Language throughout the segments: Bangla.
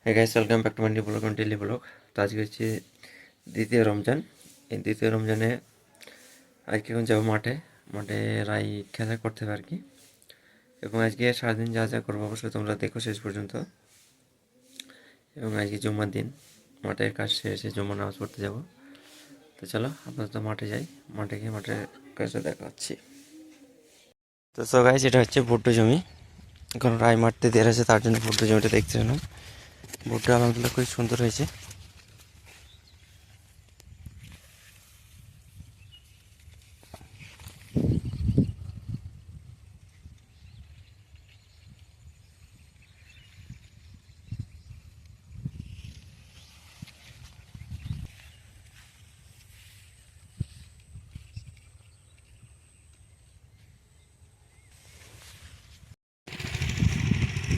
হ্যাঁ guys, welcome back to my new blog on daily blog. তো আজকে হচ্ছে দ্বিতীয় রমজান। এই দ্বিতীয় রমজানে আজকে এখন যাবো মাঠে। মাঠে রাই খেলা করতে হবে আর কি। এবং আজকে সারাদিন যা যা করবো অবশ্যই তোমরা দেখো শেষ পর্যন্ত। এবং আজকে জুম্মার দিন, মাঠের কাজ শেষে জুম্মা নামাজ পড়তে যাব। তো চলো আপাতত মাঠে যাই, মাঠে গিয়ে মাঠের কাজটা দেখা হচ্ছি। তো সো গাইস, এটা হচ্ছে ভুট্টো জমি। এখন রাই মারতে দেওয়া আছে, তার জন্য ভুট্টো জমিটা দেখছিলাম। ভুট্টো আলহামদুলিল্লাহ খুবই সুন্দর হয়েছে।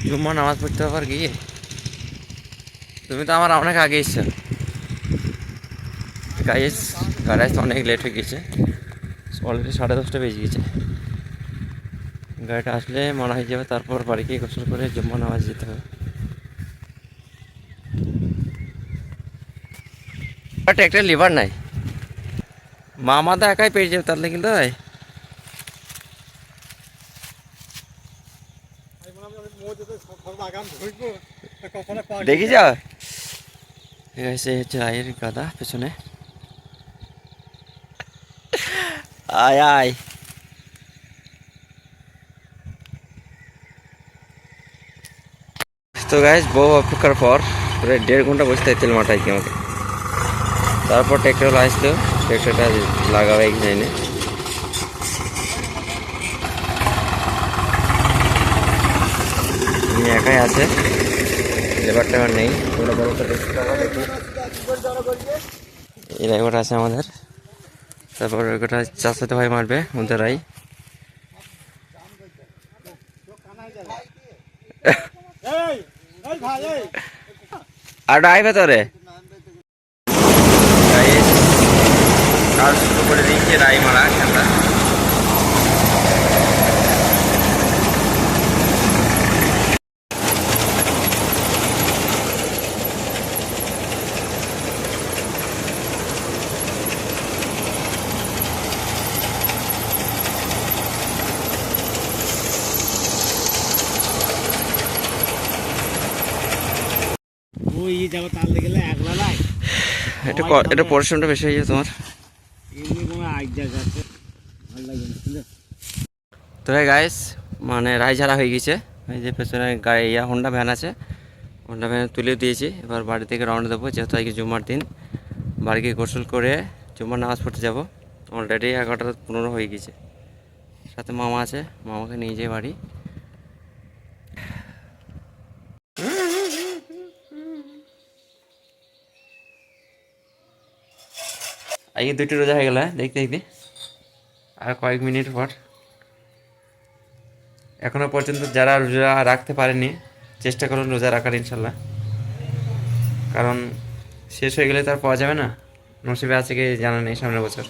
জুম্মা নামাজ পড়তে হবে আর কি। তুমি তো আমার অনেক আগে এসছো গাইস। গাড়ি আসতে অনেক লেট হয়ে গেছে, অলরেডি 10:30 বেজে গেছে। গাড়িটা আসলে মানা হয়ে যাবে, তারপর বাড়ি গিয়ে গোসল করে জুম্মা নামাজ যেতে হবে। ট্র্যাক্টর লিভার নাই, মামা তো একাই পেয়ে যাবে তাহলে কিন্তু। দেখি যাও, ঠিক আছে। হচ্ছে রায়ের গাদা পেছনে। আয় আয়। তো গাইস, বহু অপেক্ষার পর প্রায় 1.5 ঘন্টা বসতে হয় তেল মাথায় কি আমাকে। তারপর ট্র্যাক্টর আসলো, ট্র্যাক্টরটা লাগাবে এখানে। একাই আছে, লেবারটা আমার নেই। তোমরা বড় করে দেখি, এই ড্রাইভার আছে আমাদের। তারপর ওটা চাচাতো ভাই মারবে ওদেরাই। আর আইবে তোরে কাজ শুরু করে দিয়েছে রাই মারা খেলা। এটা পরিশ্রমটা বেশি হয়ে যায় তোমার। তো গাইস, মানে রায় ঝাড়া হয়ে গেছে। এই যে পেছনে গাড়ি হোন্ডা ভ্যান আছে, হোন্ডা ভ্যানে তুলে দিয়েছি। এবার বাড়ি থেকে রওনা দেবো, যেহেতু আজকে জুম্মার দিন। বাড়ি গিয়ে গোসল করে জুম্মার নামাজ পড়তে যাবো। অলরেডি 11:15 হয়ে গেছে। সাথে মামা আছে, মামাকে নিয়ে যাই বাড়ি। আজকে 2টি রোজা হয়ে গেল, দেখতে দেখতে। আর কয়েক মিনিট পর। এখনো পর্যন্ত যারা রোজা রাখতে পারেনি, চেষ্টা করুন রোজা রাখার ইনশাল্লাহ। কারণ শেষ হয়ে গেলে তার পাওয়া যাবে না, নসিবে আছে কি জানা নেই সামনের বছর।